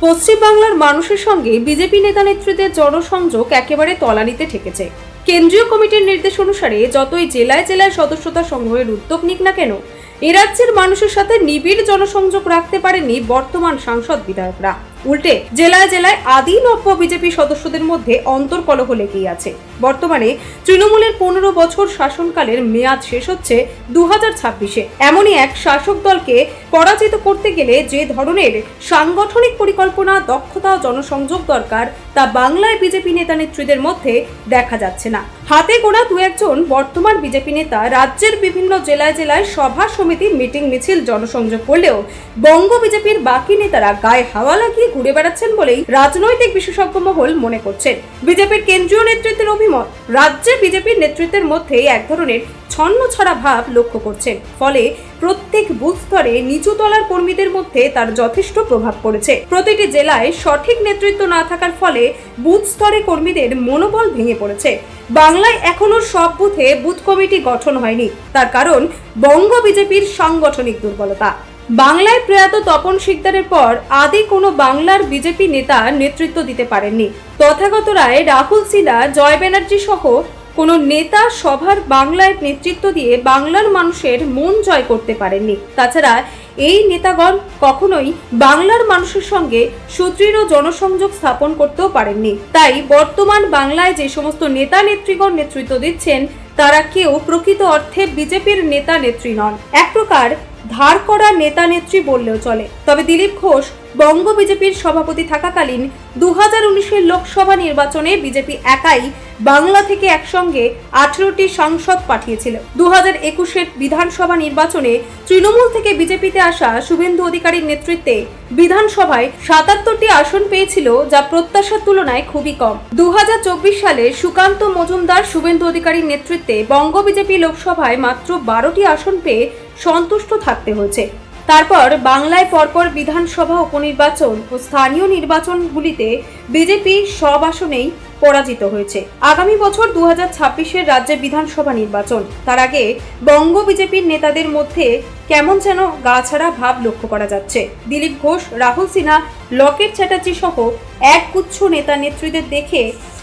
পশ্চিমবাংলার মানুষের সঙ্গে বিজেপি নেতা নেতৃত্বের জনসংযোগ একেবারে তলানিতে ঠেকেছে। কেন্দ্রীয় কমিটির নির্দেশ অনুসারে যতই জেলায় জেলায় সদস্যতা সংগ্রহের উদ্যোগ নিক না কেন, এ রাজ্যের মানুষের সাথে নিবিড় জনসংযোগ রাখতে পারেনি বর্তমান সাংসদ বিধায়করা। উল্টে জেলায় জেলায় আদি নব্য বিজেপি সদস্যদের মধ্যে অন্তর্কলহ লেগেই আছে। বর্তমানে তৃণমূলের 15 বছর শাসনকালের মেয়াদ শেষ হচ্ছে 2026-এ। এমনই এক শাসক দলকে পরাজিত করতে গেলে যে ধরনের সাংগঠনিক পরিকল্পনা, দক্ষতা ও জনসংযোগ দরকার তা বাংলায় বিজেপি নেতা নেত্রীদের মধ্যে দেখা যাচ্ছে না। হাতে গোনা দু একজন বর্তমান বিজেপি নেতা রাজ্যের বিভিন্ন জেলায় জেলায় সভা সমিতি, মিটিং, মিছিল, জনসংযোগ করলেও বঙ্গ বিজেপির বাকি নেতারা গায়ে হাওয়া লাগিয়ে ঘুরে বেড়াচ্ছেন বলেই রাজনৈতিক বিশেষজ্ঞ মহল মনে করছেন। বিজেপির কেন্দ্রীয় নেতৃত্বের অভিমত, রাজ্যে বিজেপির নেতৃত্বের মধ্যে এক ধরনের ছন্নছাড়া ভাব লক্ষ্য করছেন। ফলে প্রত্যেক বুথ স্তরে নিচু তলার কর্মীদের মধ্যে তার যথেষ্ট প্রভাব পড়েছে। প্রতিটি জেলায় সঠিক নেতৃত্ব না থাকার ফলে বুথ স্তরে কর্মীদের মনোবল ভেঙে পড়েছে। বাংলায় এখনো সব বুথে বুথ কমিটি গঠন হয়নি। তার কারণ বঙ্গ বিজেপির সাংগঠনিক দুর্বলতা। বাংলায় প্রয়াত তপন শিকদারের পর আদি কোনো বাংলার বিজেপি নেতা নেতৃত্ব দিতে পারেননি। তথাগত রায়, রাহুল সিনহা, জয় ব্যানার্জি সহ কোনো নেতা সভার বাংলায় নেতৃত্ব দিয়ে বাংলার মানুষের মন জয় করতে পারেননি। তাছাড়া এই নেতাগণ কখনোই বাংলার মানুষের সঙ্গে সুদৃঢ় জনসংযোগ স্থাপন করতেও পারেননি। তাই বর্তমান বাংলায় যে সমস্ত নেতা নেত্রীগণ নেতৃত্ব দিচ্ছেন তারা কেউ প্রকৃত অর্থে বিজেপির নেতা নেত্রী নন। এক প্রকার ধার করা নেতা নেত্রী বললেও চলে। তবে দিলীপ ঘোষ বঙ্গ বিজেপির সভাপতি থাকাকালীন 2019-এর লোকসভা নির্বাচনে বিজেপি একাই বাংলা থেকে একসঙ্গে 18টি সাংসদ পাঠিয়েছিল। 2021-এর বিধানসভা নির্বাচনে তৃণমূল থেকে বিজেপিতে আসা শুভেন্দু অধিকারীর নেতৃত্বে বিধানসভায় 77টি আসন পেয়েছিল, যা প্রত্যাশার তুলনায় খুবই কম। 2024 সালে সুকান্ত মজুমদার, শুভেন্দু অধিকারীর নেতৃত্বে বঙ্গ বিজেপি লোকসভায় মাত্র 12টি আসন পেয়ে সন্তুষ্ট থাকতে হয়েছে। তারপর বাংলায় পরপর বিধানসভা, উপনির্বাচন ও স্থানীয় নির্বাচনগুলিতে বিজেপি সব আসনেই পরাজিত হয়েছে। আগামী বছর 2026-এর রাজ্যে বিধানসভা নির্বাচন। তার আগে বঙ্গ বিজেপির নেতাদের মধ্যে কেমন যেন গাছাড়া ভাব লক্ষ্য করা যাচ্ছে। দিলীপ ঘোষ, রাহুল সিনহা, লকেট চ্যাটার্জি সহ একগুচ্ছ নেতা নেত্রীদের দেখে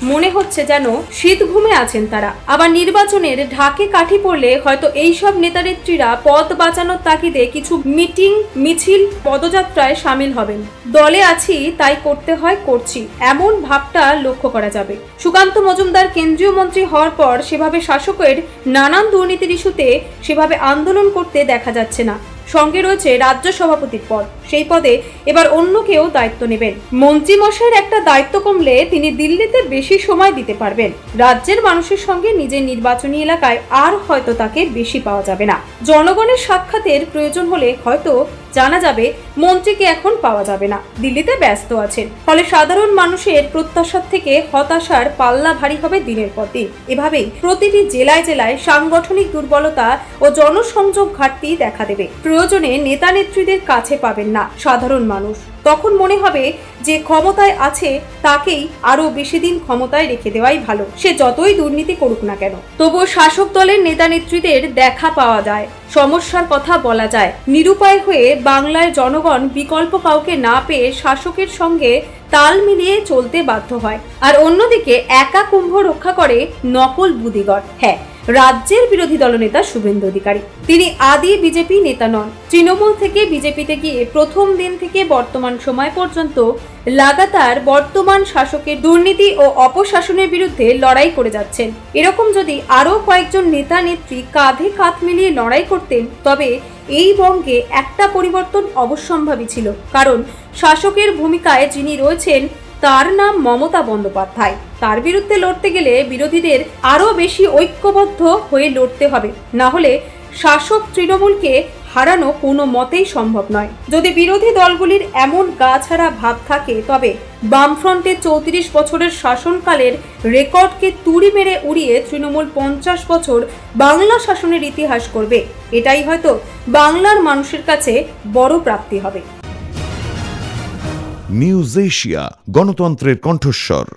মনে হচ্ছে যেন শীত ঘুমে আছেন তারা। আবার নির্বাচনের ঢাকে কাঠি পড়লে হয়তো এইসব নেতা নেত্রীরা পদ বাঁচানোর তাগিদে কিছু মিটিং, মিছিল, পদযাত্রায় সামিল হবেন। দলে আছি তাই করতে হয় করছি, এমন ভাবটা লক্ষ্য করা যাবে। সুকান্ত মজুমদার কেন্দ্রীয় মন্ত্রী হওয়ার পর সেভাবে শাসকের নানান দুর্নীতির ইস্যুতে সেভাবে আন্দোলন করতে দেখা যাচ্ছে না। সঙ্গে রয়েছে রাজ্য সভাপতির পদ, সেই পদে এবার অন্য কেউ দায়িত্ব নেবেন। মন্ত্রী মশাইয়ের একটা দায়িত্ব কমলে তিনি দিল্লিতে বেশি সময় দিতে পারবেন। রাজ্যের মানুষের সঙ্গে নিজের নির্বাচনী এলাকায় আর হয়তো তাকে বেশি পাওয়া যাবে না। জনগণের সাক্ষাতের প্রয়োজন হলে হয়তো জানা যাবে মন্ত্রীকে এখন পাওয়া যাবে না, দিল্লিতে ব্যস্ত আছেন। ফলে সাধারণ মানুষের প্রত্যাশার থেকে হতাশার পাল্লা ভারী হবে দিনের পর দিন। এভাবেই প্রতিটি জেলায় জেলায় সাংগঠনিক দুর্বলতা ও জনসংযোগ ঘাটতি দেখা দেবে। প্রয়োজনে নেতা নেত্রীদের কাছে পাবেন না সাধারণ মানুষ। তখন মনে হবে যে ক্ষমতায় আছে তাকেই আরো বেশি দিন ক্ষমতায় রেখে দেওয়াই ভালো, সে যতই দুর্নীতি করুক না কেন। তবুও শাসক দলের নেতা নেত্রীদের দেখা পাওয়া যায়, সমস্যার কথা বলা যায়। নিরুপায় হয়ে বাংলার জনগণ বিকল্প কাউকে না পেয়ে শাসকের সঙ্গে তাল মিলিয়ে চলতে বাধ্য হয়। আর অন্যদিকে একা কুম্ভ রক্ষা করে নকল বুদ্ধিগর। হ্যাঁ, রাজ্যের বিরোধী দলনেতা শুভেন্দু অধিকারী, তিনি আদি বিজেপি নেতা নন। তৃণমূল থেকে বিজেপিতে গিয়ে প্রথম দিন থেকে বর্তমান সময় পর্যন্ত লাগাতার বর্তমান শাসকের দুর্নীতি ও অপশাসনের বিরুদ্ধে লড়াই করে যাচ্ছেন। এরকম যদি আরো কয়েকজন নেতা নেত্রী কাঁধে কাঁধ মিলিয়ে লড়াই করতেন তবে এই বঙ্গে একটা পরিবর্তন অবশ্যম্ভাবী ছিল। কারণ শাসকের ভূমিকায় যিনি রয়েছেন তার নাম মমতা বন্দ্যোপাধ্যায়। তার বিরুদ্ধে লড়তে গেলে বিরোধীদের আরো বেশি ঐক্যবদ্ধ হয়ে লড়তে হবে, না হলে শাসক তৃণমূলকে হারানো কোনো মতেই সম্ভব নয়। যদি বিরোধী দলগুলির এমন গাছাড়া ভাব থাকে তবে বামফ্রন্টের 34 বছরের শাসনকালের রেকর্ডকে তুড়ি মেরে উড়িয়ে তৃণমূল 50 বছর বাংলা শাসনের ইতিহাস করবে। এটাই হয়তো বাংলার মানুষের কাছে বড় প্রাপ্তি হবে। নিউজ এশিয়া, গণতন্ত্রের কণ্ঠস্বর।